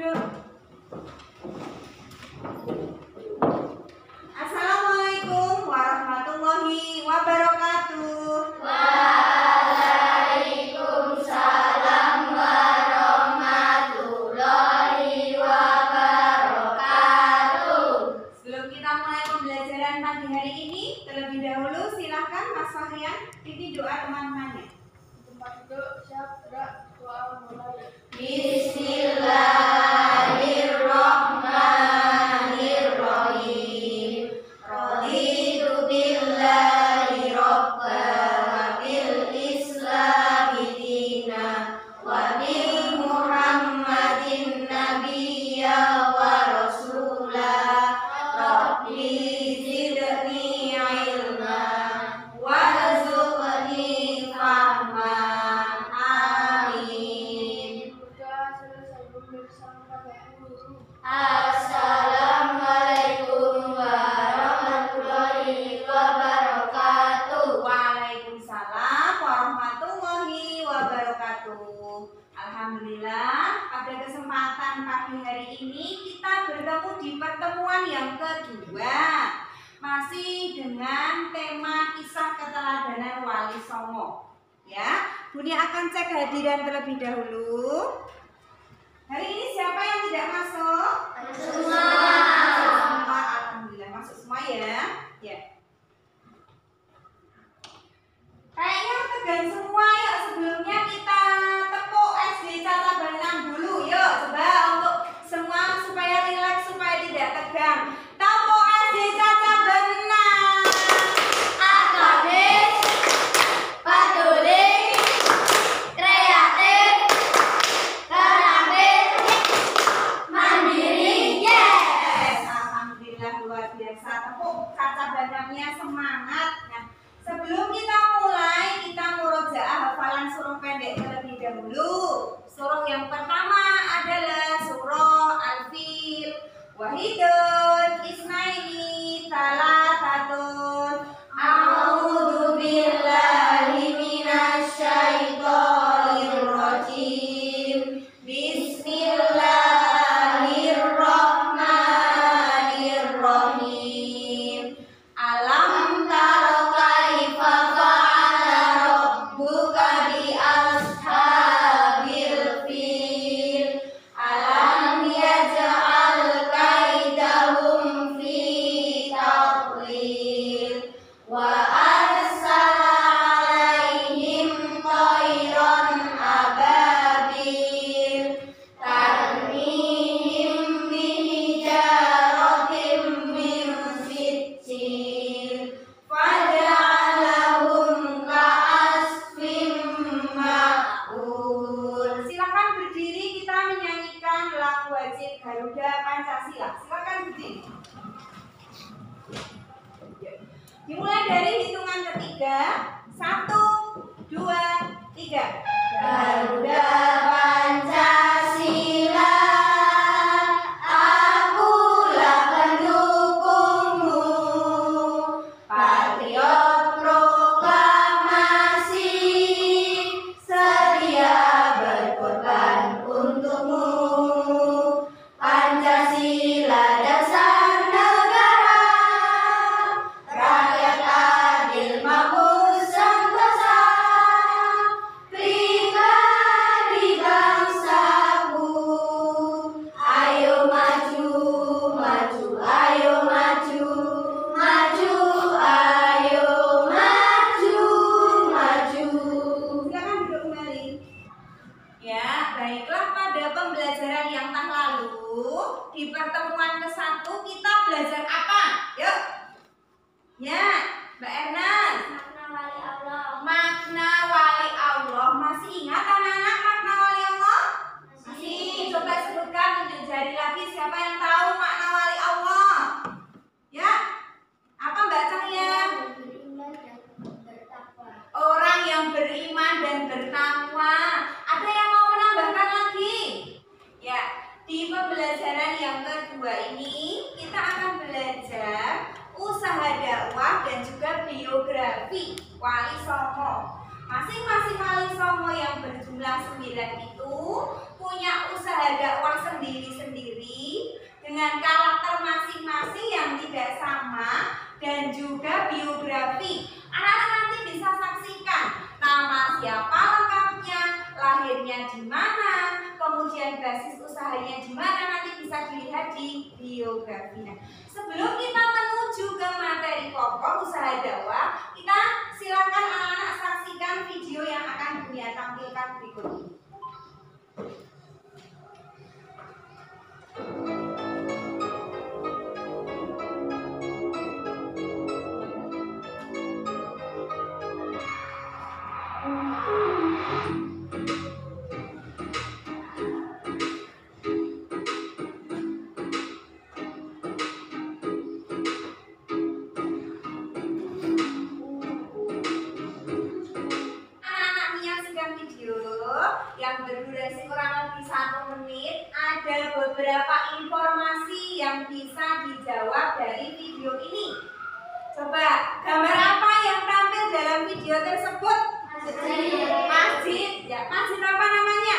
duduk. Assalamualaikum warahmatullahi wabarakatuh. Waalaikumsalam warahmatullahi wabarakatuh. Sebelum kita mulai pembelajaran pagi hari ini, terlebih dahulu silahkan Mas Fahrian pimpin doa teman-temannya. Tempat duduk, siap, gerak, doa mulai. Bismillahirrahmanirrahim. Raditu billahi robba wa bil islami dina wa bil muhammadin nabiyya wa rasula. Rabbi zidni ilma warzuqni fahma. Amin. Sudah selesai pemeriksaan pada guru. Assalamualaikum warahmatullahi wabarakatuh. Waalaikumsalam warahmatullahi wabarakatuh. Alhamdulillah, pada kesempatan pagi hari ini kita bertemu di pertemuan yang kedua, masih dengan tema kisah keteladanan Wali Songo. Ya, Buni akan cek hadiran terlebih dahulu. Hari ini siapa yang tidak masuk? Semua. Alhamdulillah masuk semua ya. Ya. Kayaknya tegang semua. Yuk sebelumnya kita tepuk SD Caca Benang dulu. Yuk coba untuk semua supaya rileks, supaya tidak tegang. Tepuk SD Caca Benang. Akademis, peduli, kreatif, kreatif, mandiri. Yes, alhamdulillah luar biasa. Tepuk Caca Benangnya semangat. Nah, sebelum kita mulai, kita murojaah hafalan surah pendek terlebih dahulu. Surah yang pertama adalah surah Al-Fil. Wahidun, isnaini, talatatun. A'udzu billahi minasyaitonir rajim. Bismillahirrahmanirrahim. Alam tara kaifa fa'ala rabbuka bi ashabil fil. Alam yaj'al kaidahum fi tadlil. Wa arsala alaihim tayran ababil tarmihim bihijaratin min sijil faja'alahum ka'asfin ma'kul. Silakan berdiri, kita menyanyikan lagu wajib Garuda Pancasila. Silakan berdiri. Dimulai dari hitungan ketiga. 1, 2, 3. Garuda Pancasila, akulah pendukungmu. Patriot proklamasi, sedia berkorban untukmu. Pancasila dasar negara, rakyat adil makmur sentosa. Pribadi bangsaku, ayo maju, maju, ayo maju, maju, ayo maju, maju. Silakan duduk kembali. Ya, baiklah, pada pembelajaran yang telah lalu di pertemuan ke-1 kita belajar apa? Yuk. Ya, Mbak Ernest. Makna wali Allah. Makna wali Allah. Masih ingat anak-anak makna wali Allah? Masih. Coba sebutkan, tunjuk jari lagi siapa yang tahu makna wali Allah. Ya. Apa Mbak Cahya? Beriman dan bertakwa. Orang yang beriman dan bertakwa. Ada yang mau menambahkan lagi? Ya, di pembelajaran yang kedua ini kita akan belajar usaha dakwah dan juga biografi Wali Songo. Masing-masing Wali Songo yang berjumlah 9 itu punya usaha dakwah sendiri basis usahanya di mana nanti bisa dilihat di biografi. Nah, sebelum kita menuju ke materi pokok usaha dakwah, kita silakan anak-anak saksikan video yang akan Bunia tampilkan berikut ini. Yang berdurasi kurang lebih 1 menit. Ada beberapa informasi yang bisa dijawab dari video ini. Coba, gambar apa yang tampil dalam video tersebut? Masjid. Ya, masjid apa namanya?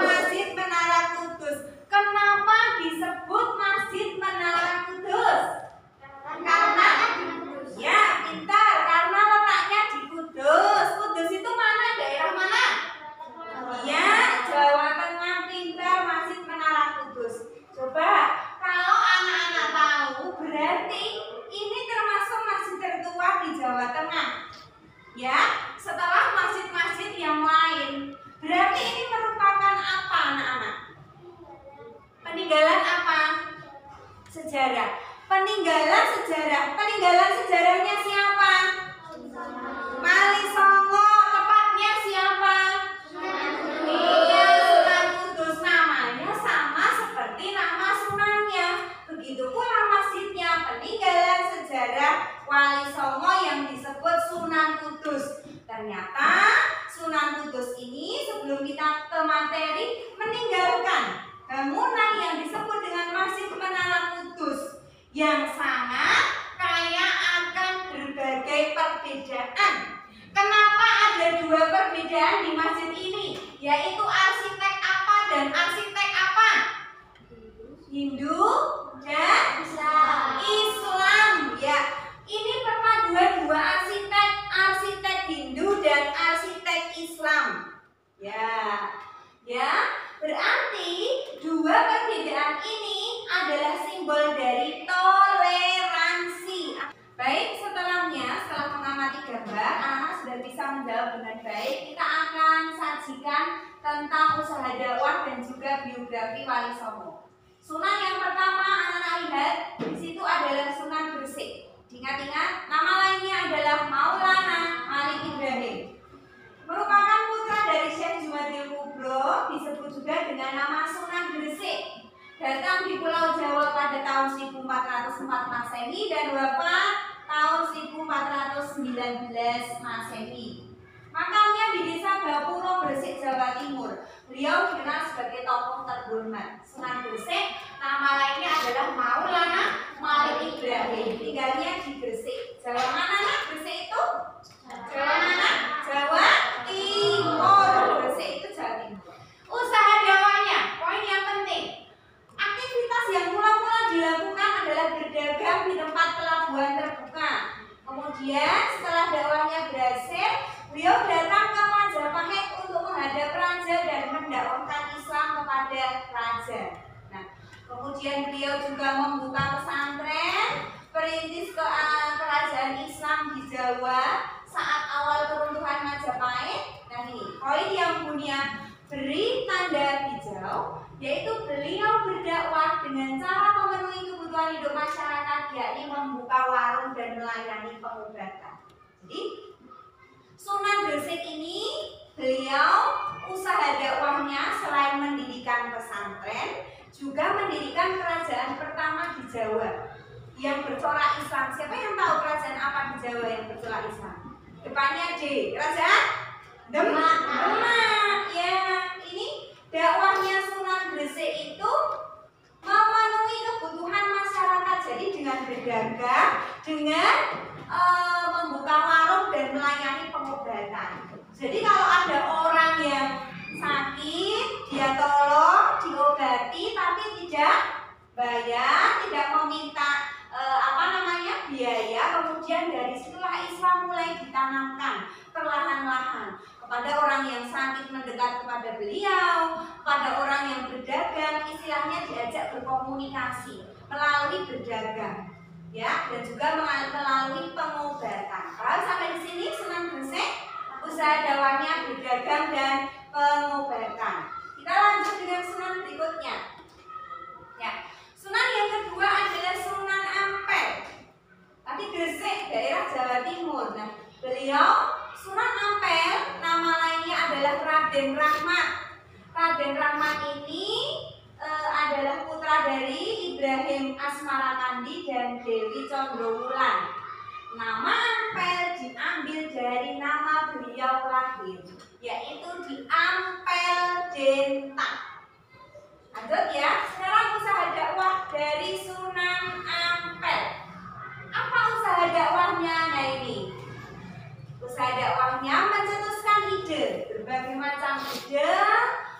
Masjid Menara Kudus. Kenapa disebut Masjid Menara Kudus? Karena ya, pintar. Karena letaknya di Kudus. Kudus itu mana? Daerah mana? Ya, Jawa Tengah, pintar. Masjid Menara Kudus. Coba, kalau anak-anak tahu, berarti ini termasuk masjid tertua di Jawa Tengah. Ya, setelah masjid-masjid yang lain. Berarti ini merupakan apa, anak-anak? Peninggalan apa? Sejarah. Peninggalan sejarah. Peninggalan sejarahnya siapa? Wali Songo. Tepatnya siapa? Iya, Sunan Kudus. Namanya sama seperti nama sunannya. Begitu pula masjidnya, peninggalan sejarah Wali Songo yang disebut Sunan Kudus. Ternyata Sunan Kudus ini sebelum kita ke materi meninggalkan bangunan yang disebut dengan Masjid Menara Kudus yang sangat kaya akan berbagai perbedaan. Kenapa ada 2 perbedaan di masjid ini? Yaitu arsitek apa dan arsitek apa? Hindu dan Islam. Ya, ini perpaduan 2 arsitek, arsitek Hindu dan arsitek Islam. Ya, berarti 2 perbedaan ini adalah simbol dari toleransi. Baik, setelah mengamati gambar, anak sudah bisa menjawab dengan baik. Kita akan sajikan tentang usaha dakwah dan juga biografi Wali Songo. Sunan yang pertama anak-anak lihat, di situ adalah Sunan Gresik. Ingat-ingat, nama lainnya adalah Maulana Malik Ibrahim. Merupakan putra dari Syekh Jumadil Kubro, disebut juga dengan nama Sunan Gresik. Datang di Pulau Jawa pada tahun 1404 Masehi dan wafat tahun 1419 Masehi. Makamnya di Desa Gapuro, Gresik, Jawa Timur. Beliau dikenal sebagai tokoh terhormat. Sunan Gresik, nama lainnya adalah Maulana Malik Ibrahim. Tinggalnya di Gresik. Jawa mana, nak? Gresik itu? Jawa mana? Jawa Timur. Gresik itu Jawa Timur. Usaha dakwahnya, poin yang penting. Aktivitas yang mula-mula dilakukan adalah berdagang di tempat pelabuhan terbuka. Kemudian setelah dakwahnya berhasil, beliau datang ke Majapahit untuk menghadap raja dan mendakwahkan Islam kepada raja. Nah, kemudian beliau juga membuka pesantren, perintis kerajaan Islam di Jawa saat awal keruntuhan Majapahit. Nah, ini poin yang punya beri tanda hijau, yaitu beliau berdakwah dengan cara memenuhi kebutuhan hidup masyarakat, yakni membuka warung dan melayani pengobatan. Jadi Sunan Gresik ini beliau usaha dakwahnya selain mendirikan pesantren, juga mendirikan kerajaan pertama di Jawa yang bercorak Islam. Siapa yang tahu kerajaan apa di Jawa yang bercorak Islam? Depannya D, kerajaan Demak. Ya, ini dakwahnya Sunan Gresik itu memenuhi kebutuhan masyarakat. Jadi dengan berdagang, dengan membuka warung dan melayani pengobatan. Jadi kalau ada orang yang sakit, dia tolong diobati tapi tidak bayar, tidak meminta biaya. Kemudian dari situlah Islam mulai ditanamkan perlahan-lahan kepada orang yang sakit mendekat kepada beliau, kepada orang berkomunikasi melalui berdagang, ya, dan juga melalui pengobatan. Paham sampai di sini Sunan Gresik? Usaha dakwahnya berdagang dan pengobatan. Kita lanjut dengan sunan berikutnya. Ya, sunan yang kedua adalah Sunan Ampel. Tapi Gresik, daerah Jawa Timur. Nah, beliau Sunan Ampel, nama lainnya adalah Raden Rahmat. Raden Rahmat ini adalah putra dari Ibrahim Asmarakandi dan Dewi Condrowulan. Nama Ampel diambil dari nama beliau lahir, yaitu di Ampel Denta. Lanjut ya, sekarang usaha dakwah dari Sunan Ampel. Apa usaha dakwahnya? Nah ini, usaha dakwahnya mencetuskan ide, berbagai macam ide.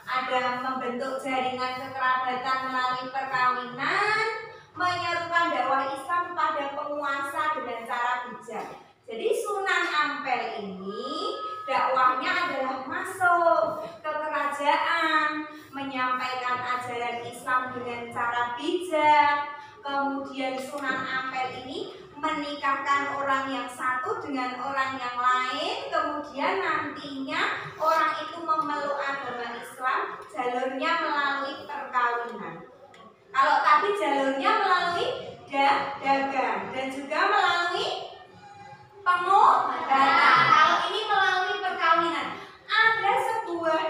Ada membentuk jaringan kekerabatan melalui perkawinan, menyerukan dakwah Islam pada penguasa dengan cara bijak. Jadi Sunan Ampel ini dakwahnya adalah masuk ke kerajaan, menyampaikan ajaran Islam dengan cara bijak. Kemudian Sunan Ampel ini menikahkan orang yang satu dengan orang yang lain. Kemudian nantinya orang itu memeluk agama Islam, jalurnya melalui perkawinan. Kalau tadi jalurnya melalui dagang dan juga melalui pengobatan. Kalau ini melalui perkawinan. Ada sebuah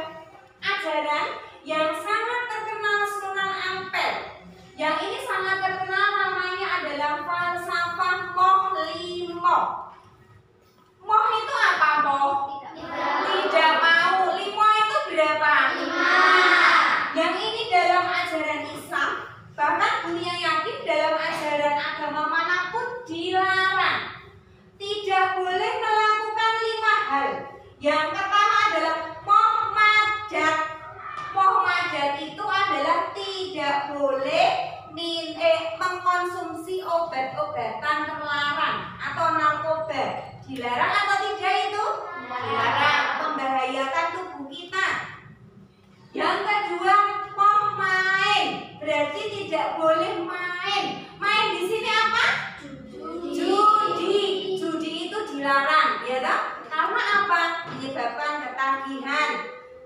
ajaran yang sangat terkenal Sunan Ampel. Yang ini sangat terkenal, namanya adalah falsafah Moh Limo. Moh itu apa Moh? Tidak mau. Limo itu berapa? 5. Yang ini dalam ajaran Islam, bahkan dunia yakin dalam ajaran agama manapun dilarang. Tidak boleh melakukan 5 hal. Yang pertama adalah moh madat. Moh madat itu adalah tidak boleh mengkonsumsi obat-obatan terlarang atau narkoba. Dilarang atau tidak itu? Dilarang, membahayakan tubuh kita. Yang kedua, moh main, berarti tidak boleh main. Main di sini apa? Judi. Judi itu dilarang, ya toh? Karena apa? Menyebabkan ketagihan,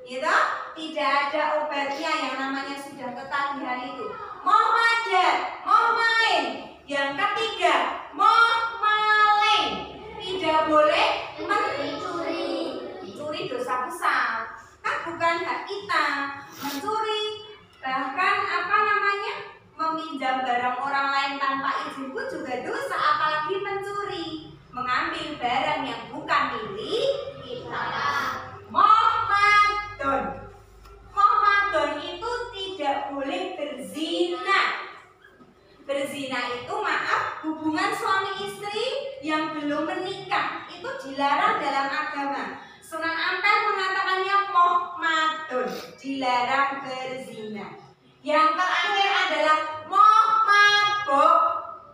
ya toh? Tidak ada obatnya yang namanya sudah ketagihan itu. Moh madat, moh main. Yang ketiga, moh maling. Tidak boleh mencuri. Mencuri dosa besar. Kan bukan hak kita mencuri. Bahkan apa namanya? Meminjam barang orang lain tanpa izin pun juga dosa, apalagi mencuri. Mengambil barang yang bukan milik kita. Moh madon. Moh madon itu tidak boleh berzina. Berzina itu hubungan suami istri yang belum menikah. Itu dilarang dalam agama. Sunan Ampel mengatakannya moh madon, dilarang berzina. Yang terakhir adalah moh mabuk.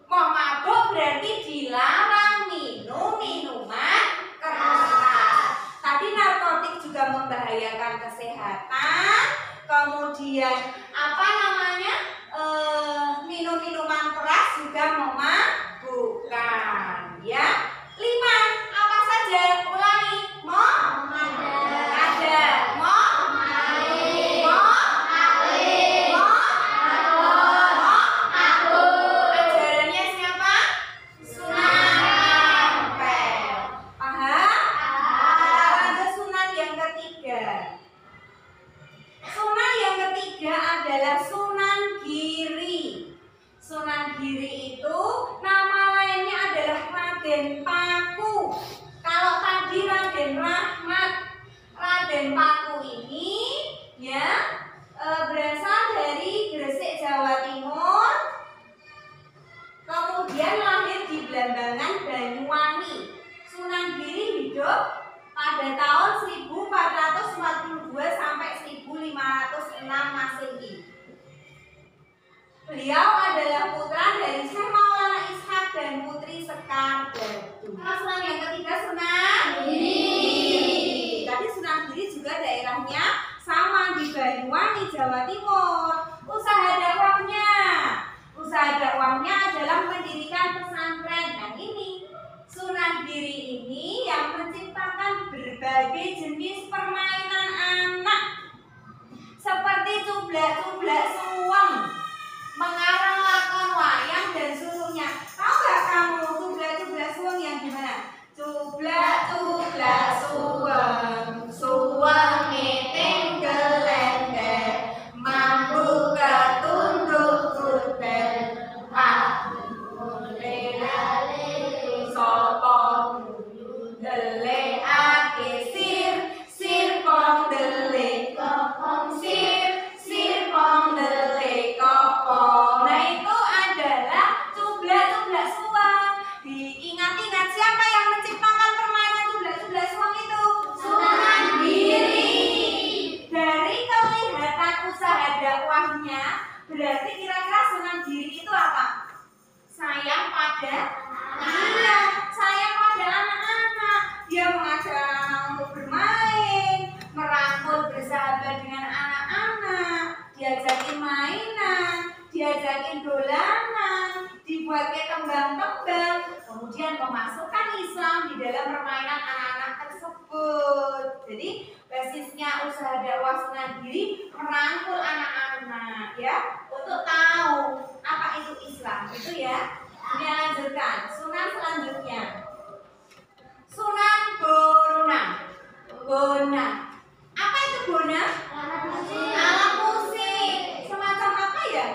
Moh mabuk berarti dilarang minum minuman keras. Tadi narkotik juga membahayakan kesehatan. Kemudian apa namanya? Minum minuman keras juga memabukkan, ya. 5 apa saja? Ulangi. Moh madat, moh maling, moh maling, moh mabuk. Ajarannya siapa? Sunan Ampel. Paham? Kita lanjut sunan yang ketiga. Sunan yang ketiga adalah Sunan Giri. Sunan Giri itu nama lainnya adalah Raden Paku. Kalau tadi Raden Rahmat, Raden Paku ini ya berasal dari Gresik, Jawa Timur. Kemudian lahir di Blambangan, Banyuwangi. Sunan Giri hidup pada tahun 1442 sampai 1506 Masehi. Beliau adalah putra dari Syekh Maulana Ishaq dan Putri Sekar Batu. Sunan yang ketiga Sunan Giri. Tadi Sunan Giri juga daerahnya sama di Banyuwangi, Jawa Timur. Usaha dakwahnya usaha dakwahnya adalah mendirikan pesantren. Nah ini Sunan Giri ini yang menciptakan berbagai jenis permainan anak seperti cublak-cublak suweng, mengarang lakon wayang dan seluruhnya. Tahu gak kamu cublak-cublak suweng yang gimana? Cublak-cublak suweng, suweng ngiting gelender, mampu ketunduk kutel, lelale sopo delekake sir, sir pong delek kopong, sir pong delek kopong. Nah itu adalah cublak-cublak suweng. Diingat-ingat siapa yang menciptakan permainan cublak-cublak suweng itu? Sunan Giri. Dari kelihatan usaha dakwahnya, berarti kira-kira Sunan Giri itu apa? Sayang pada sayang pada anak-anak. Dia mengajak anak untuk bermain, merangkul bersahabat dengan anak-anak, diajakin mainan, diajakin dolanan, dibuatkan tembang-tembang, kemudian memasukkan Islam di dalam permainan anak-anak tersebut. Jadi basisnya usaha dakwah Sunan Giri merangkul anak-anak ya untuk tahu apa itu Islam itu ya. Ini lanjutkan Sunan selanjutnya. Sunan Bonang. Bonang. Apa itu Bonang? Alat musik. Semacam apa ya?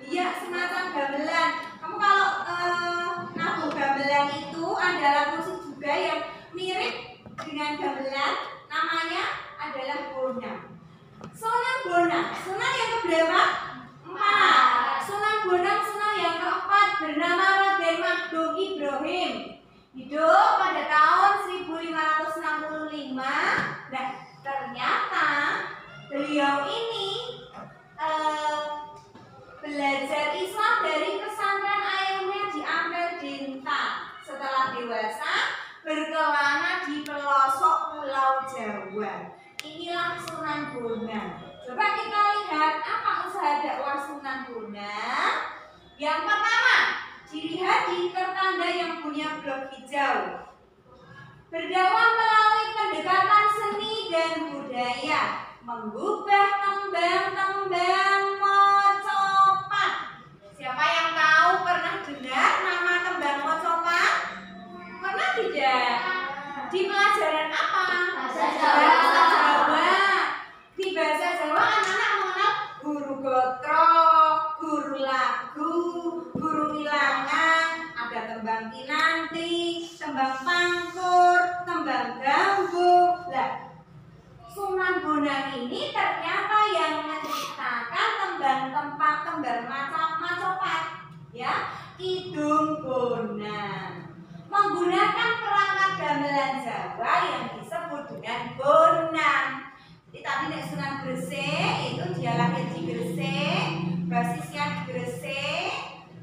Iya, semacam gamelan. Kamu kalau nabuh gamelan itu ada alat musik juga yang mirip dengan gamelan, namanya adalah bonang. Sunan Bonang, Sunan yang keberapa? 4. Sunan Bonang, Sunan yang keempat bernama Raden Magdung Ibrahim. Hidup pada tahun 1565. Nah, ternyata beliau ini belajar Islam dari pesantren ayahnya di Ampel Denta. Setelah dewasa, berkelana di pelosok Pulau Jawa. Inilah Sunan Bonang. Coba kita lihat apa usaha dakwah Sunan Bonang. Yang pertama, dilihat di tertanda yang punya blok hijau. Berdakwah melalui pendekatan seni dan budaya, mengubah tembang-tembang mocopat. Siapa yang tahu pernah dengar nama tembang mocopat? Pernah tidak? Di pelajaran apa? Bahasa Jawa. Di bahasa Jawa anak-anak mengenal guru gotro, guru lagu, guru wilangan, ada tembang kinanti, tembang pangkur, tembang gambung. Lah, Sunan Bonang ini ternyata yang menciptakan tembang macopat, ya, Kidung Bonang. Menggunakan perangkat gamelan Jawa yang disebut dengan bonang. Jadi tadi nek Sunan Gresik itu dia lahir di Gresik, basisnya di Gresik.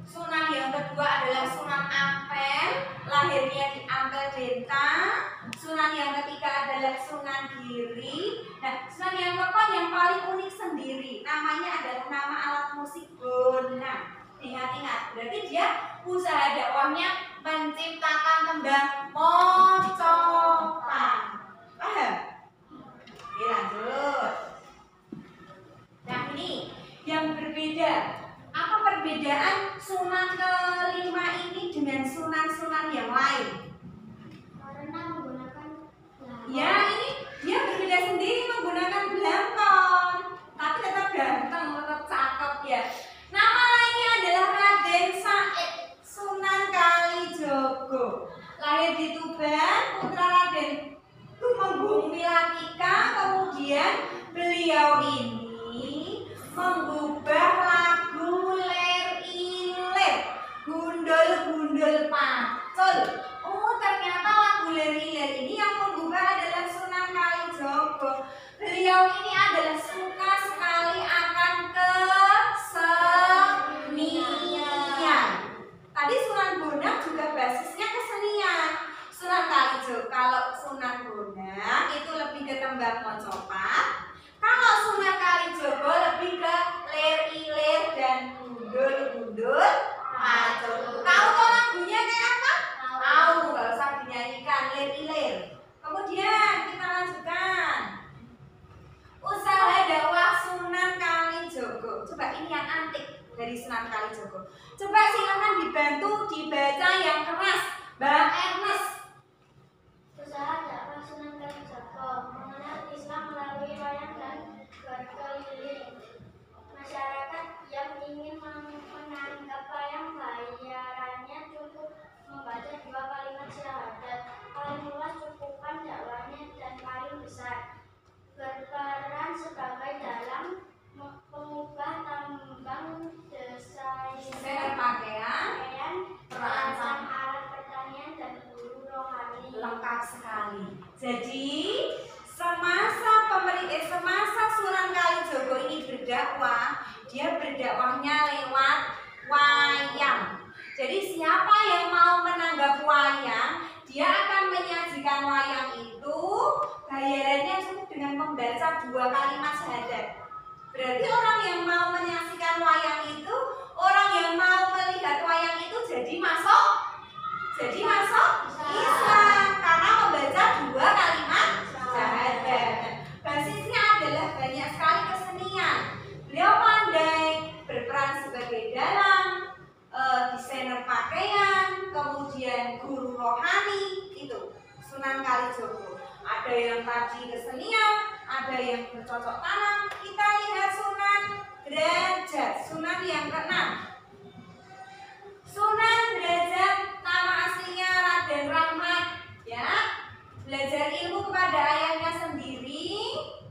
Sunan yang kedua adalah Sunan Ampel, lahirnya di Ampel Denta. Sunan yang ketiga adalah Sunan Giri. Nah, Sunan yang keempat yang paling unik sendiri, namanya adalah nama alat musik bonang. Ingat-ingat, berarti dia usaha dakwahnya menciptakan tembang mocopat. Paham? Oke, lanjut. Nah, ini yang berbeda. Apa perbedaan Sunan kelima ini dengan sunan-sunan yang lain? Karena menggunakan Ya, ini dia berbeda sendiri menggunakan belangkon, tapi tetap ganteng, tetap cakep ya. Nama lainnya adalah Raden Said Sunan Kalijogo. Lahir di Tuban, putra Raden Tumenggung Wilatika. Kemudian beliau ini mengubah lagu ler ilir, gundul-gundul pacul. Oh, ternyata lagu ler ilir ini yang mengubah adalah Sunan Kalijogo. Beliau ini adalah suka sekali akan kesenian. Tadi Sunan Bonang juga basisnya kesenian. Sunan Kalijogo, kalau Sunan Bonang itu lebih ke tembang mocopat. Kalau Sunan Kalijogo lebih ke Kalijogo. Coba ini yang antik dari Sunan Kalijogo. Coba silakan dibantu dibaca yang keras, Mbak Ernest. Usaha dakwah Sunan Kalijogo mengenal Islam melalui wayang dan berkeliling. Masyarakat yang ingin menanggap wayang bayarannya cukup membaca 2 kalimat syahadat. Paling luas cukupan dakwahnya dan paling besar berperan sebagai dalam pengubah tambang desain pakaian, perancang alat pertanian dan guru rohani. Lengkap sekali. Jadi semasa Sunan Kalijogo ini berdakwah, dia berdakwahnya lewat wayang. Jadi siapa yang mau menanggap wayang, dia akan menyajikan wayang itu, bayarannya cukup dengan membaca 2 kalimat syahadat. Berarti orang yang mau menyaksikan wayang itu, orang yang mau melihat wayang itu jadi masuk Islam karena membaca 2 kalimat syahadat. Basisnya adalah banyak sekali kesenian. Beliau pandai berperan sebagai dalang, desainer pakaian, kemudian guru rohani, itu Sunan Kalijogo. Ada yang tadi kesenian, ada yang bercocok tanam. Kita lihat Sunan Derajat, Sunan yang ke-6. Sunan Derajat nama aslinya Raden Rahmat, ya. Belajar ilmu kepada ayahnya sendiri.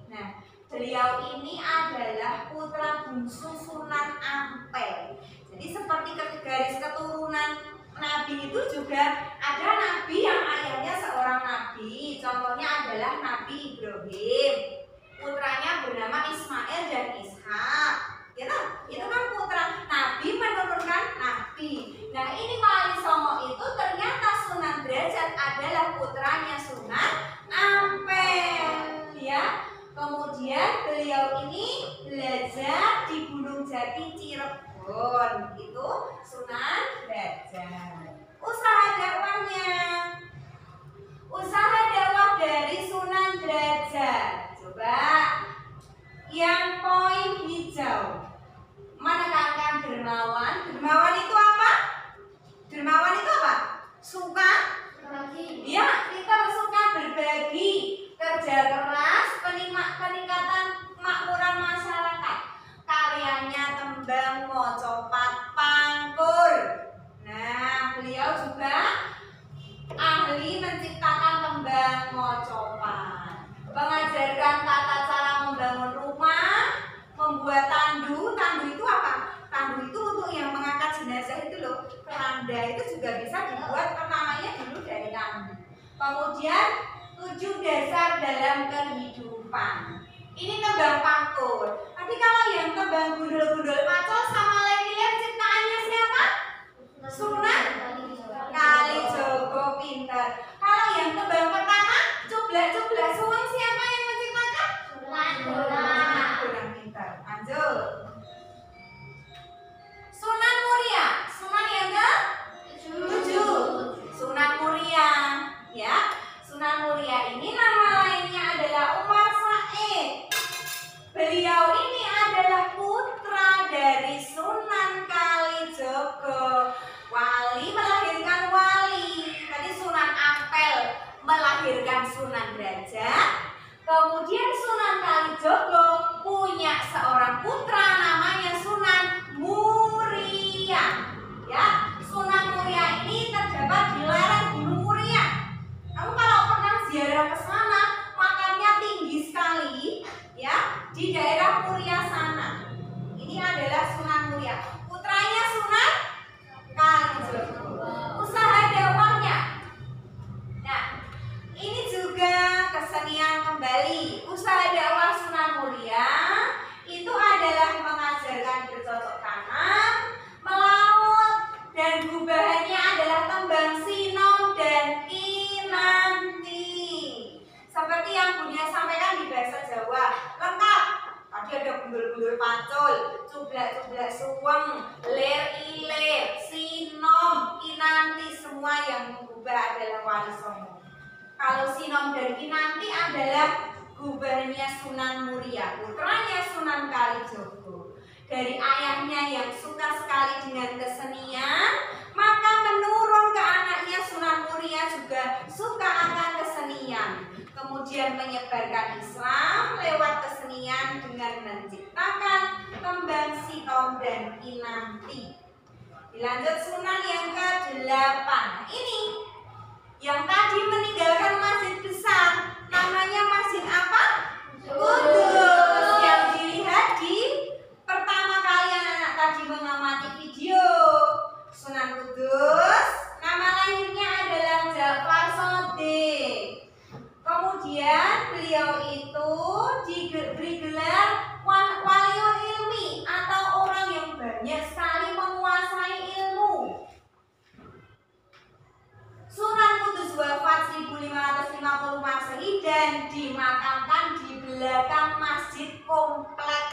Nah, beliau ini adalah putra bungsu Sunan Ampel. Jadi seperti garis keturunan Nabi itu juga ada Nabi yang ayahnya seorang Nabi. Contohnya adalah Nabi Ibrahim. Putranya bernama Ismail dan Ishak. Gitu? Itu kan putra Nabi menurunkan Nabi. Nah ini Wali Songo itu ternyata Sunan Derajat adalah putranya Sunan Ampel. Ya. Kemudian beliau ini belajar di Gunung Jati Cirebon. Itu Sunan Derajat. Usaha dakwah dari Sunan Derajat. Coba yang poin hijau menekankan dermawan. Dermawan itu apa? Dermawan itu apa? Suka Berbagi. ya, kita suka berbagi, kerja keras, peningkatan kemakmuran masyarakat. Karyanya tembang, mocopat, pangkur. Nah, beliau juga ahli menciptakan tembang, mocopat, mengajarkan tata cara membangun rumah, membuat tandu. Tandu itu apa? Tandu itu untuk yang mengangkat jenazah itu loh. Keranda itu juga bisa dibuat, pertamanya dulu dari tandu. Kemudian 7 dasar dalam kehidupan. Ini tembang pangkur. Tapi kalau yang tembang gundul-gundul pacul sama lele-lele ciptaannya siapa? Sunan Kalijogo, pintar. Kalau yang tembang pertama cublak-cublak suwung siapa yang menciptakan? Sunan pintar. Lanjut. Sunan Muria. Sunan yang ke-7. Sunan Muria, ya. Sunan Muria ini nama lainnya adalah Umar Said. Beliau ini adalah putra dari Sunan Kalijogo. Wali melahirkan wali. Tadi Sunan Ampel melahirkan Sunan Derajat. Kemudian Sunan Kalijogo punya seorang putra namanya Sunan Muria. Ya, Sunan Muria ini terdapat di lereng Gunung Muria. Kamu kalau pernah ziarah ke sana, makamnya tinggi sekali, ya, di daerah Muria sana. Ini adalah Sunan Muria, putranya Sunan Kalijogo. Usaha dakwahnya. Nah, ini juga kesenian kembali. Usaha dakwah Sunan Muria itu adalah mengajarkan bercocok tanam, melaut, dan gubahannya adalah tembang sinom dan kinanti. Seperti yang Bunia sampaikan di bahasa Jawa, lengkap. Tadi ada gundul-gundul pacul, cublak-cublak suweng, lir-ilir, sinom, kinanti, semua yang mengubah adalah Wali Songo. Kalau sinom dan kinanti adalah gubahnya Sunan Muria, putranya Sunan Kalijogo. dari ayahnya yang suka sekali dengan kesenian, maka menurun ke anaknya Sunan Muria juga suka akan kesenian. Kemudian menyebarkan Islam lewat kesenian dengan menciptakan kembang Sitom dan Kinanti. Dilanjut Sunan yang ke-8. Ini yang tadi meninggalkan masjid besar, namanya masjid apa? Kudus. Yang dilihat di pertama kali anak-anak tadi mengamati video Sunan Kudus, nama lahirnya adalah Ja'far Shadiq. Kemudian beliau itu diberi gelar waliul ilmi atau orang yang banyak sekali menguasai ilmu. Sunan Kudus wafat 1550 Masehi dan dimakamkan di belakang Masjid Komplek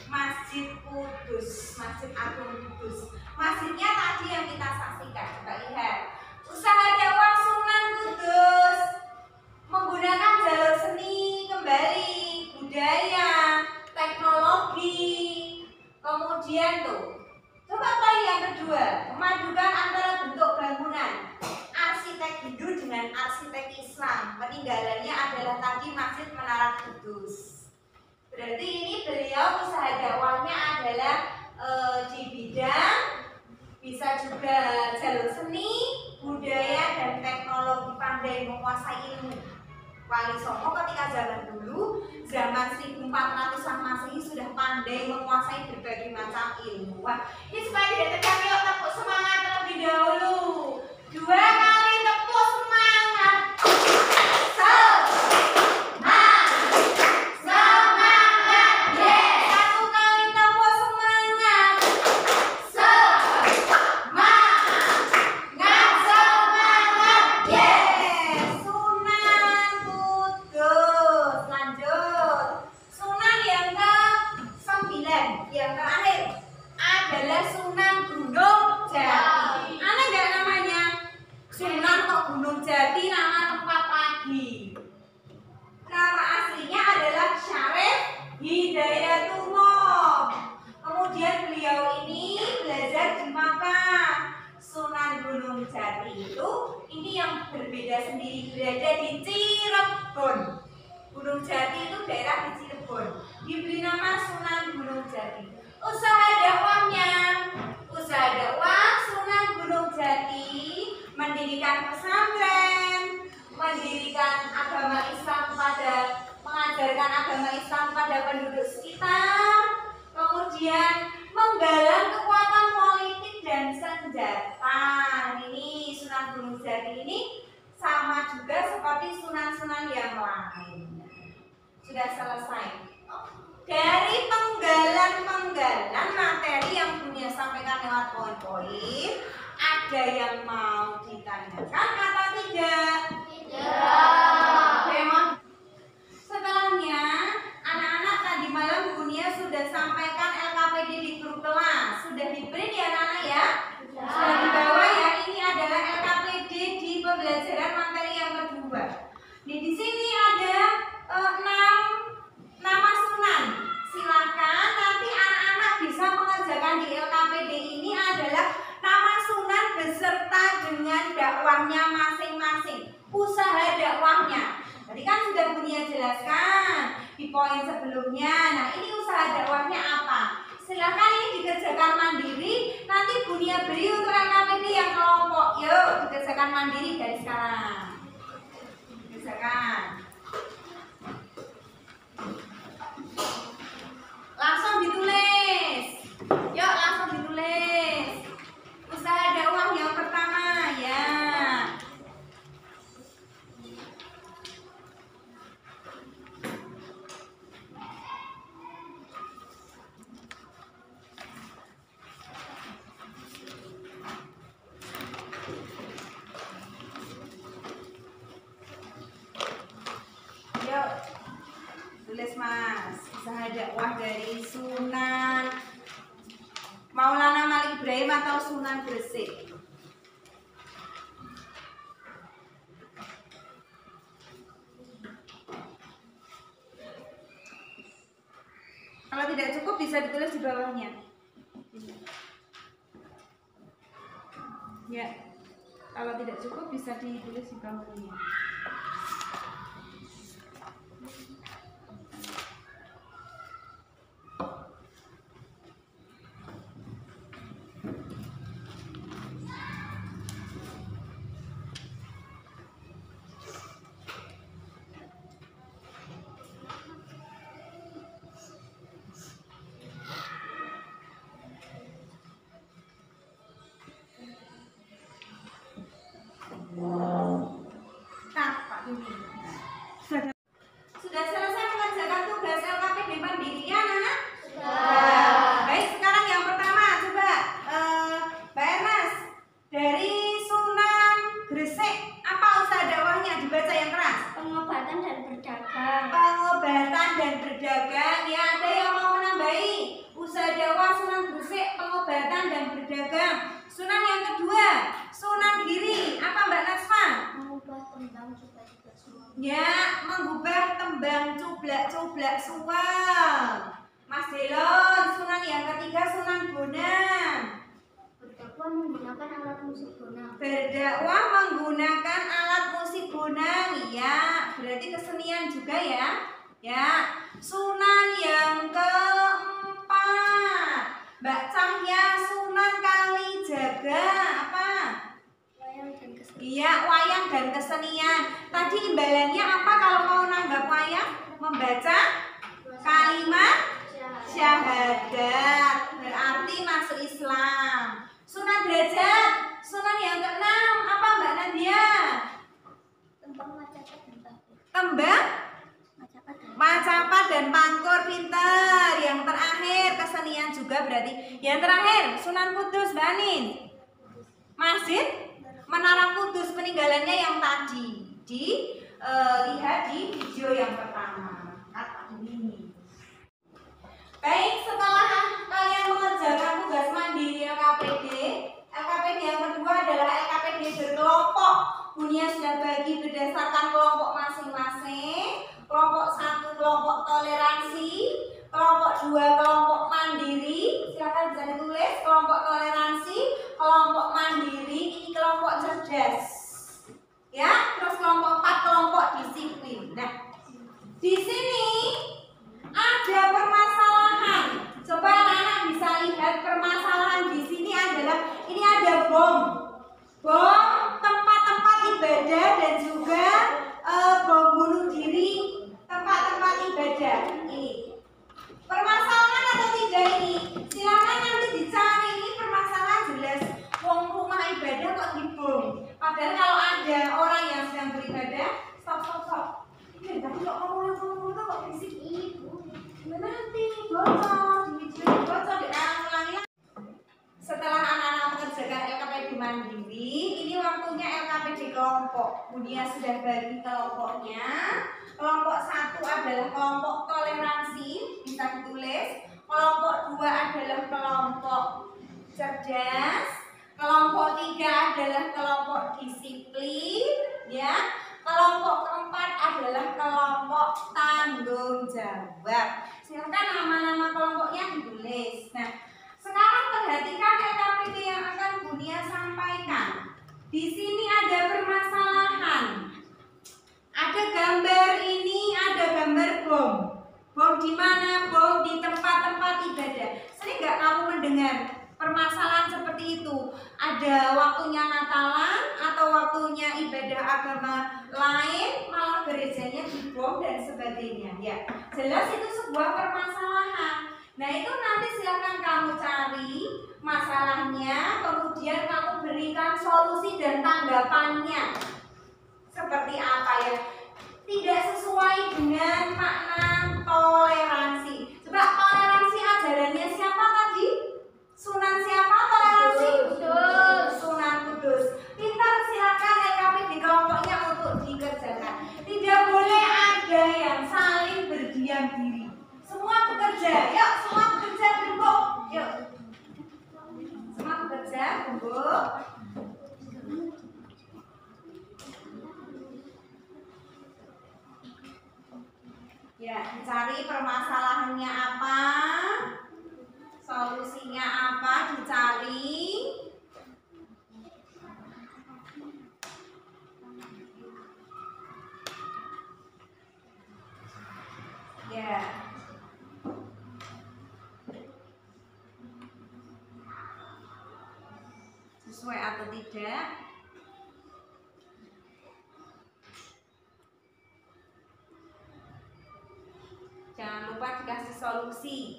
Masjid Kudus, Masjid Agung Kudus. Masjidnya tadi yang kita saksikan, coba lihat. Usaha dakwah Sunan Kudus menggunakan jalur seni kembali, budaya, teknologi. Kemudian coba tadi yang kedua, memadukan antara bentuk bangunan arsitek Hindu dengan arsitek Islam. Peninggalannya adalah tadi Masjid Menara Kudus. Berarti ini beliau usaha dakwahnya adalah di bidang bisa juga jalur seni, budaya dan teknologi, pandai menguasai ilmu. Wali Songo ketika zaman dulu, zaman 1400-an Masehi sudah pandai menguasai berbagai macam ilmu. Wah, ini supaya tidak tercapai, yuk tepuk semangat terlebih dahulu. 2 kali tepuk semangat. Sudah selesai. Dari penggalan-penggalan materi yang Bunia sampaikan lewat poin-poin, ada yang mau ditanyakan atau tidak? Tidak. Setelahnya, anak-anak tadi malam Bunia sudah sampaikan LKPD di grup kelas. Sudah di-print ya anak-anak ya? Sudah dibawa ya. Ini adalah LKPD di pembelajaran materi yang kedua. Di sini ada 6 nama sunan. Silakan nanti anak-anak bisa mengerjakan di LKPD ini adalah nama sunan beserta dengan dakwahnya masing-masing, usaha dakwahnya. Tadi kan sudah Bunia jelaskan di poin sebelumnya. Nah, ini usaha dakwahnya apa? Silakan ini dikerjakan mandiri. Nanti Bunia beri untuk LKPD yang kelompok. Yuk dikerjakan mandiri dari sekarang. Kerjakan. Langsung ditulis. Yuk langsung ditulis. Usaha dakwah yang pertama ya. Yuk tulis Mas. Usaha dakwah dari Sunan Maulana Malik Ibrahim atau Sunan Gresik. Kalau tidak cukup bisa ditulis di bawahnya. Ya, kalau tidak cukup bisa ditulis di bawahnya. Sudah selesai mengerjakan tugas LKPD Mandirian, anak? Sudah. Baik, sekarang yang pertama coba Mbak Ernest, dari Sunan Gresik apa usaha dakwahnya? Dibaca yang keras. Pengobatan dan berdagang. Pengobatan dan berdagang. Ya, ada yang mau menambahi? Usaha dakwah Sunan Gresik, pengobatan dan berdagang. Sunan yang kedua, Sunan Giri. Apa Mbak Nasfa? Mengubah tembang coba-coba semua. Ya, mengubah tembang cublak suam. Mas Delon, Sunan yang ketiga Sunan Bonang. Berdakwah menggunakan alat musik bonang. Berdakwah menggunakan alat musik bonang. Ya, berarti kesenian juga ya. Ya, Sunan yang keempat Mbak Cahya, Sunan Kalijaga. Apa? Wayang dan kesenian. Iya, wayang dan kesenian. Tadi imbalannya apa kalau mau nanggap wayang? Membaca kalimat syahadat, berarti masuk Islam. Sunan Derajat, Sunan yang keenam apa Mbak Nadia? Tembang macapat dan pangkur. Tembang Macapat dan Pangkur, pintar. Yang terakhir kesenian juga berarti. Yang terakhir Sunan Kudus, Mbak Anin. Masjid Menara Kudus, peninggalannya yang tadi lihat di video yang pertama. Kata ini. Baik, setelah kalian mengerjakan tugas mandiri LKPD yang kedua adalah LKPD berkelompok. Bunyinya sudah bagi berdasarkan kelompok masing-masing. Kelompok 1 kelompok toleransi, kelompok 2 kelompok mandiri. Silakan bisa ditulis kelompok toleransi, kelompok mandiri, ini kelompok cerdas. Ya, terus kelompok 4 kelompok disiplin. Nah, di sini ada permasalahan. Coba anak-anak bisa lihat permasalahan di sini adalah ini ada bom, tempat-tempat ibadah dan juga bom bunuh diri, tempat-tempat ibadah. Ini permasalahan atau tidak ini? Silakan nanti dicari, ini permasalahan jelas. Wong rumah ibadah kok dibom. Padahal kalau ada orang yang sedang beribadah, stop. Ini tapi kok ngomong kok berisik ibu. Nanti bocor, di video bocor di ulangi. Setelah anak-anak mengerjakan LKPD mandiri, ini waktunya LKPD kelompok. Bunyinya sudah bagi kelompoknya. Kelompok 1 adalah kelompok toleransi, bisa ditulis. Kelompok 2 adalah kelompok cerdas. Kelompok 3 adalah kelompok disiplin, ya. Kelompok keempat adalah kelompok tanggung jawab. Silakan nama-nama kelompoknya ditulis. Nah, sekarang perhatikan LKPD yang akan Bunia sampaikan. Di sini ada permasalahan. Ada gambar ini, ada gambar bom. Bom di mana? Bom di tempat-tempat ibadah. Sering nggak kamu mendengar permasalahan seperti itu? Ada waktunya Natalan atau waktunya ibadah agama lain, malah gerejanya dibom dan sebagainya. Ya, jelas itu sebuah permasalahan. Nah, itu nanti silakan kamu cari masalahnya, kemudian kamu berikan solusi dan tanggapannya. Seperti apa ya? Tidak sesuai dengan makna toleransi. Coba toleransi ajarannya siapa tadi? Sunan siapa toleransi? Kudus. Sunan Kudus. Pintar, silakan LKPD kelompoknya untuk dikerjakan. Tidak boleh ada yang saling berdiam diri. Semua bekerja. Yuk, semua bekerja bungkuk. Yuk. Semua bekerja bungkuk. Ya, dicari permasalahannya apa, sesuai atau tidak. Jangan lupa dikasih solusi.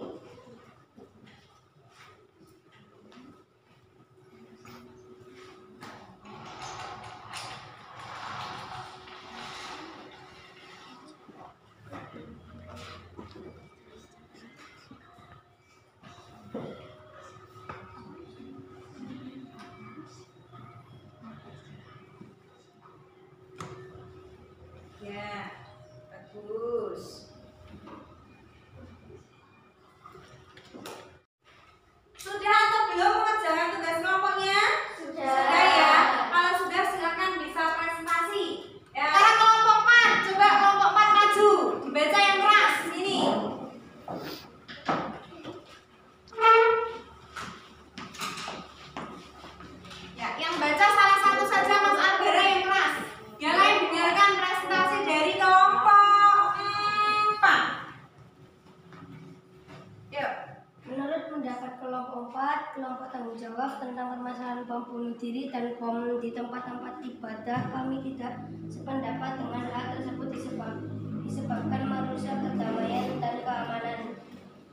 Ya, bagus. Sudah atau belum mengerjakan tugas kelompoknya? Sudah ya. Kalau sudah silakan bisa presentasi. Ya. Sekarang kelompok 4, coba kelompok 4 maju. Dibaca yang keras. Ini. Ya, yang baca salah satu saja Mas Albera yang keras. Yang lain dengarkan presentasi dari kelompok 4. Yuk. Menurut pendapat kelompok 4, kelompok tanggung jawab tentang permasalahan bom bunuh diri dan bom di tempat-tempat ibadah, kami tidak sependapat dengan hal tersebut disebabkan merusak kedamaian dan keamanan.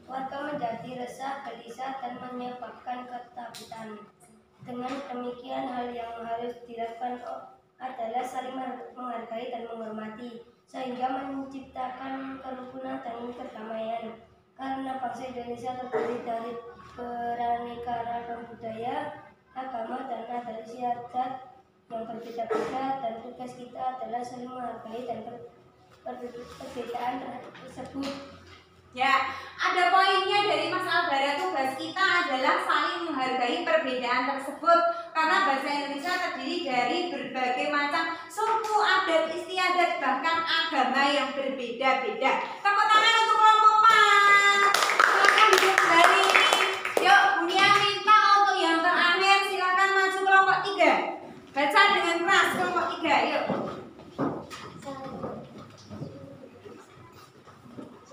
Warga menjadi resah, gelisah, dan menyebabkan ketakutan. Dengan demikian, hal yang harus dilakukan adalah saling menghargai dan menghormati, sehingga menciptakan kerukunan dan kedamaian. Karena bangsa Indonesia terdiri dari beraneka ragam budaya, agama, dan adat istiadat yang berbeda-beda, dan tugas kita adalah saling menghargai dan perbedaan tersebut. Ya, ada poinnya dari Mas Albara. Tugas kita adalah saling menghargai perbedaan tersebut, karena bahasa Indonesia terdiri dari berbagai macam suku, adat istiadat, bahkan agama yang berbeda-beda. Tepuk tangan untuk kelompok 4. Silakan duduk kembali. Yuk, Bunia minta untuk yang terakhir silakan maju kelompok 3. Baca dengan keras kelompok 3. Yuk.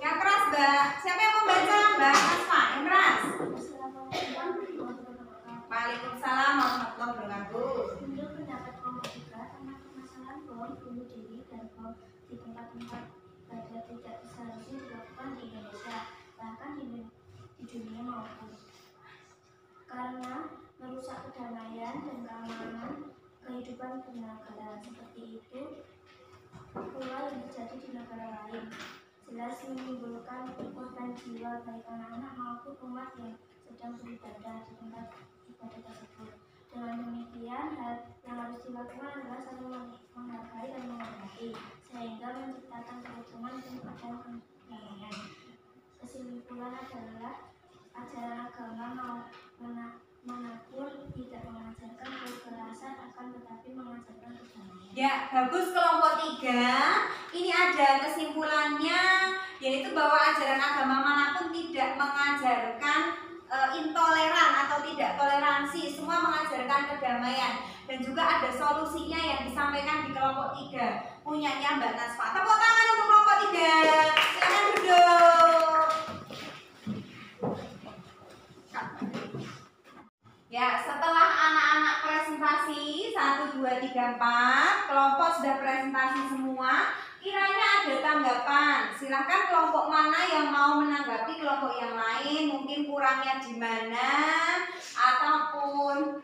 Yang keras, Mbak. Siapa yang mau baca, Mbak Asma? Yang keras. Waalaikumsalam warahmatullahi wabarakatuh. Menurut pendapat kelompok 3 tentang permasalahan bom bunuh diri dan bom di tempat-tempat ibadah tidak seharusnya dilakukan di Indonesia, bahkan di dunia maupun karena merusak kedamaian dan keamanan kehidupan bernegara. Seperti itu pula yang terjadi di negara lain, jelas menimbulkan korban jiwa baik anak-anak maupun umat yang sedang beribadah di tempat ibadah tersebut. Dengan demikian, hal yang harus dilakukan adalah saling menghargai dan menghormati, sehingga menciptakan kerukunan dan kedamaian. Kesimpulan adalah ajaran agama manapun tidak mengajarkan kekerasan, akan tetapi mengajarkan kedamaian. Ya, bagus kelompok 3. Ini ada kesimpulannya, yaitu bahwa ajaran agama manapun tidak mengajarkan intoleran atau tidak toleransi, semua mengajarkan kedamaian. Dan juga ada solusinya yang disampaikan di kelompok 3, punyanya Mbak Nasfa. Tepuk tangan untuk kelompok 3. Silakan duduk. Ya, setelah anak-anak presentasi 1, 2, 3, 4, kelompok sudah presentasi semua. Kiranya ada tanggapan. Silahkan kelompok mana yang mau menanggapi kelompok yang lain, mungkin kurangnya di mana ataupun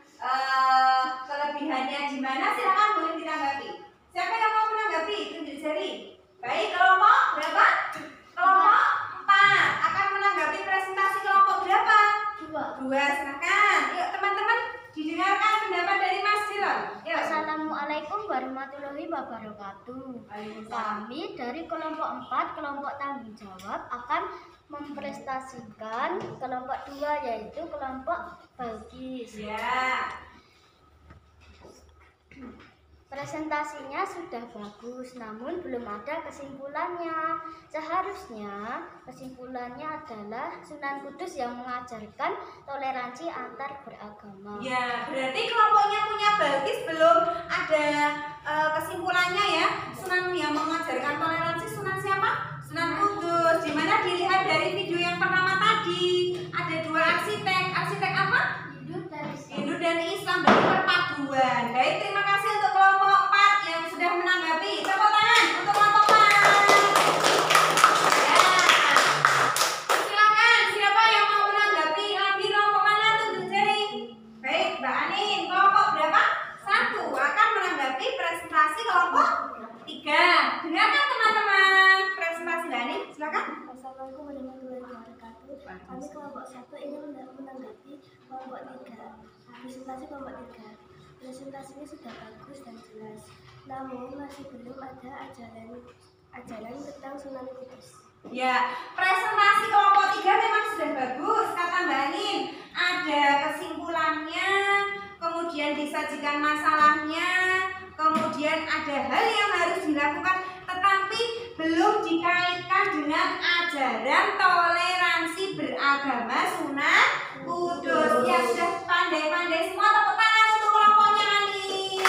kelebihannya di mana, silahkan boleh ditanggapi. Siapa yang mau menanggapi? Tunjuk jari. Baik, kelompok berapa? Kelompok 4 akan menanggapi presentasi kelompok berapa? 2. Silahkan. Yuk teman-teman, didengarkan pendapat dari Mas Dilon. Yuk. Assalamualaikum warahmatullahi wabarakatuh. Kami dari kelompok 4, kelompok tanggung jawab, akan memprestasikan kelompok 2, yaitu kelompok Balkis. Ya. Presentasinya sudah bagus, namun belum ada kesimpulannya. Seharusnya kesimpulannya adalah Sunan Kudus yang mengajarkan toleransi antar beragama. Ya, berarti kelompoknya punya Balkis belum ada kesimpulannya ya. Sunan yang mengajarkan toleransi Sunan siapa? Sunan Kudus. Dimana dilihat dari video yang pertama tadi ada 2 arsitek. Arsitek apa? Hindu dan Hindu dan Islam. Berarti Kami kelompok 1 ingin menanggapi kelompok 3. Presentasi kelompok 3. Presentasinya sudah bagus dan jelas, namun masih belum ada ajaran tentang Sunan Kudus. Ya, presentasi kelompok 3 memang sudah bagus, kata Mbak Anin. Ada kesimpulannya, kemudian disajikan masalahnya, kemudian ada hal yang harus dilakukan, tetapi belum dikaitkan dengan ajaran toleransi beragama Sunan Kudus. Yang sudah pandai-pandai semua, tepuk tangan untuk kelompoknya nih.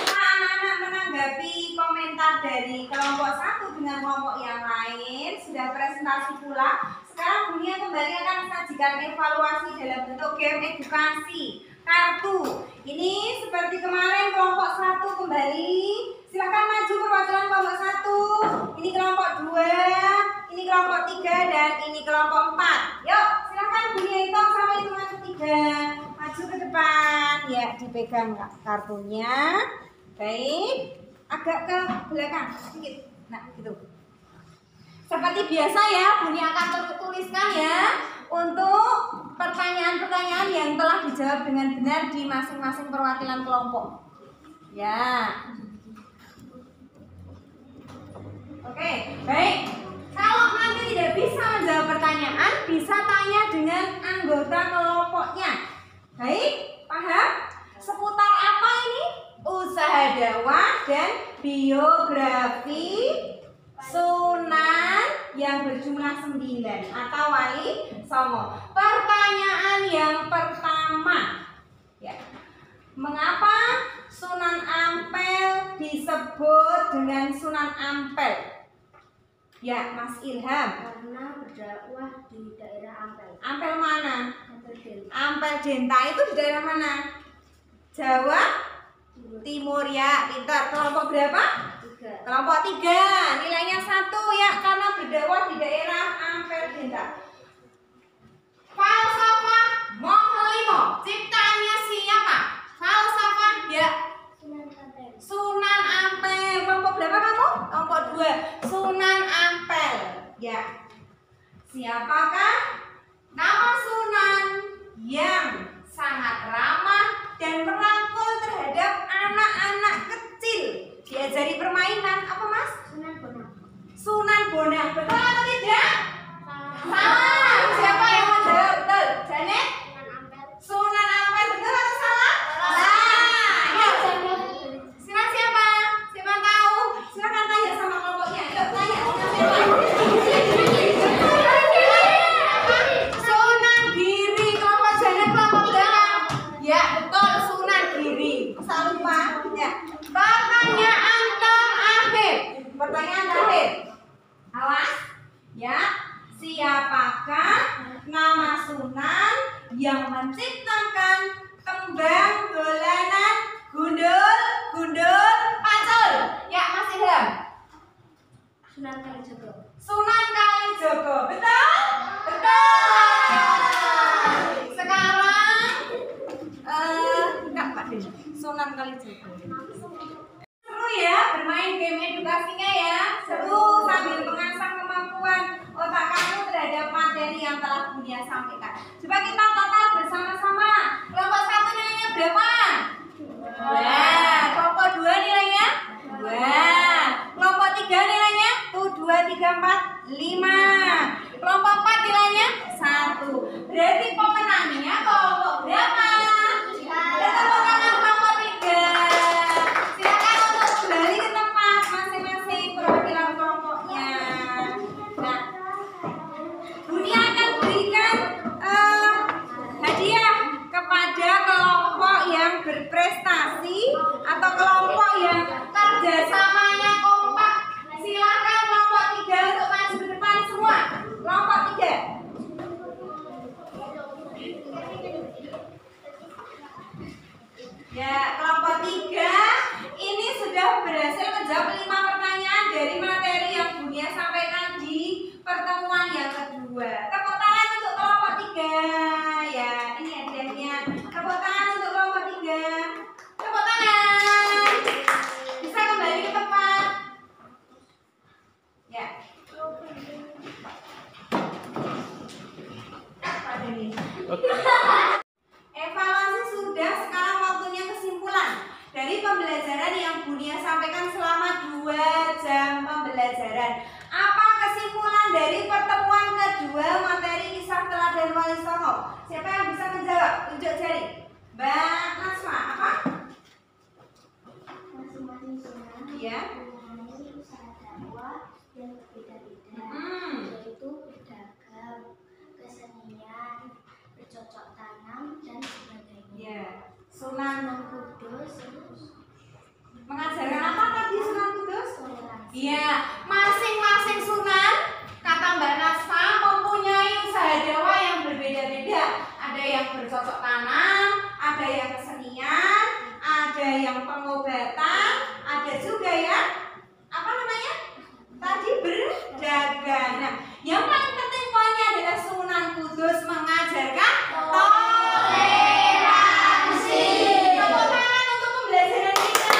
Anak-anak menanggapi komentar dari kelompok 1 dengan kelompok yang lain, sudah presentasi pula. Sekarang Bunia kembali akan sajikan evaluasi dalam bentuk game edukasi kartu. Ini seperti kemarin kelompok 1 kembali. Silahkan maju perwakilan kelompok 1. Ini kelompok 2, ini kelompok 3, dan ini kelompok 4. Yuk, silahkan Bunia hitung sampai hitungan ketiga. Maju ke depan. Ya, dipegang kartunya. Baik, agak ke belakang sedikit. Nah, gitu. Seperti biasa ya, Buni akan tertuliskan ya untuk pertanyaan-pertanyaan yang telah dijawab dengan benar di masing-masing perwakilan kelompok. Ya. Oke, baik. Kalau nanti tidak bisa menjawab pertanyaan, bisa tanya dengan anggota kelompoknya. Baik, paham? Seputar apa ini? Usaha dakwah dan biografi Sunan yang berjumlah 9 atau Wali Songo. Pertanyaan yang pertama, ya, mengapa Sunan Ampel disebut dengan Sunan Ampel? Ya, Mas Ilham. Karena berdakwah di daerah Ampel. Ampel mana? Ampel Delta. Ampel Denta itu di daerah mana? Jawa Timur ya, pintar. Kelompok berapa? 3. Kelompok 3, nilainya 1 ya, karena berdakwah di daerah Ampel Denta. Falsafah Moh 5, ciptaannya siapa? Falsafah ya, Sunan Ampel. Sunan Ampel. Kelompok berapa kamu? Kelompok 2, Sunan Ampel. Ya. Siapakah nama Sunan yang sangat ramah dan merangkul terhadap anak-anak kecil? Diajari permainan apa, Mas? Sunan Bonang. Sunan Bonang. Betul atau tidak? Salah. Siapa yang menjawab? Betul. Janet? Sunan Ampel. Sunan Ampel. Betul atau salah? Salah. Yuk. Silakan siapa? Siapa tahu? Silakan tanya sama kelompoknya. Yuk, tanya. Sunan Giri. Kelompok Janet, kelompok belakang. Ya, betul. Sunan Giri. Salah lupa. Ya. Pertanyaan terakhir. Pertanyaan terakhir. Awas. Ya. Siapakah nama Sunan yang menciptakan tembang dolanan gundul gundul pacul? Ya, Mas Ilham. Sunan Kalijogo. Sunan Kalijogo. Betul? Betul. Sekarang enggak Pak Den. Sunan Kalijogo. Seru ya bermain game edukasinya ya. Seru sambil mengasah kemampuan otak kamu terhadap materi yang telah Bunia sampaikan. Coba kita total bersama-sama. Kelompok 1 nilainya berapa? 2. Kelompok 2 nilainya 2. Kelompok 3 nilainya 2, 3, 4, 5. Kelompok 4 nilainya 1. Berarti pemenangnya kelompok berapa? Tepuk tangan kelompok 3. Silakan untuk kembali ke tempat masing-masing perwakilan kelompoknya. Nah, Bunia akan berikan hadiah kepada kelompok yang berprestasi atau kelompok yang kerjasamanya kompak. Silakan kelompok 3 untuk maju ke depan semua. Kelompok 3. Ya, kelompok 3 ini sudah berhasil menjawab 5 pertanyaan dari materi yang Bunia sampaikan di pertemuan yang kedua. Tepuk tangan untuk kelompok 3. Ya, ini hadiahnya. Tepuk tangan untuk kelompok 3. Tepuk tangan. Evaluasi sudah, sekarang waktunya kesimpulan. Dari pembelajaran yang Bunia sampaikan selama 2 jam pembelajaran, apa kesimpulan dari pertemuan kedua materi kisah teladan Wali Songo? Siapa yang bisa menjawab? Tunjuk jari. Mbak Nasma, apa? Masing-masing sunan Iya. mempunyai usaha dakwah yang berbeda-beda, yaitu berdagang, kesenian, bercocok tanam, dan sebagainya. Iya. Sunan Sunan Kudus mengajarkan apa tadi Sunan Kudus? toleransi. Iya, masing-masing sunan kata Mbak Nasma mempunyai usaha dakwah yang berbeda-beda. Ada yang bercocok tanam, ada yang kesenian, ada yang pengobatan, ada juga yang apa namanya? Tadi berdagang. Nah, yang paling penting poinnya adalah Sunan Kudus mengajarkan toleransi. Tepuk tangan untuk pembelajaran kita.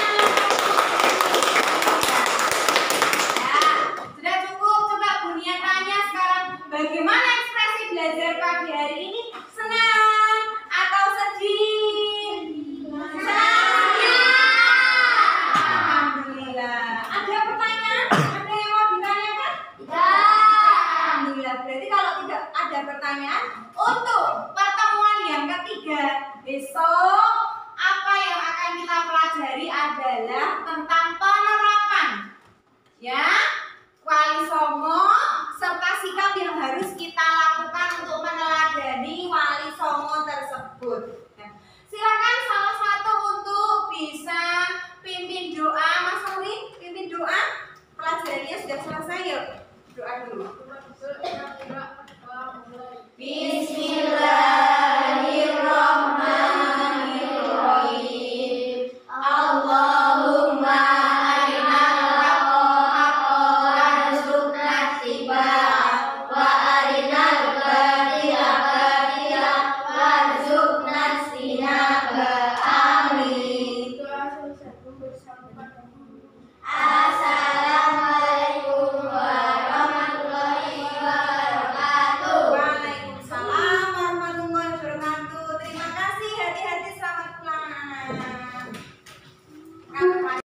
Sudah cukup, coba Bunia tanya sekarang, bagaimana ekspresi belajar pagi hari ini? Senang atau sedih? Senang. Alhamdulillah. Ada pertanyaan? Ada yang mau ditanyakan? Alhamdulillah. Berarti kalau tidak ada pertanyaan, untuk pertemuan yang ketiga besok, apa yang akan kita pelajari adalah tentang penerapan, ya, Wali Songo serta sikap yang harus kita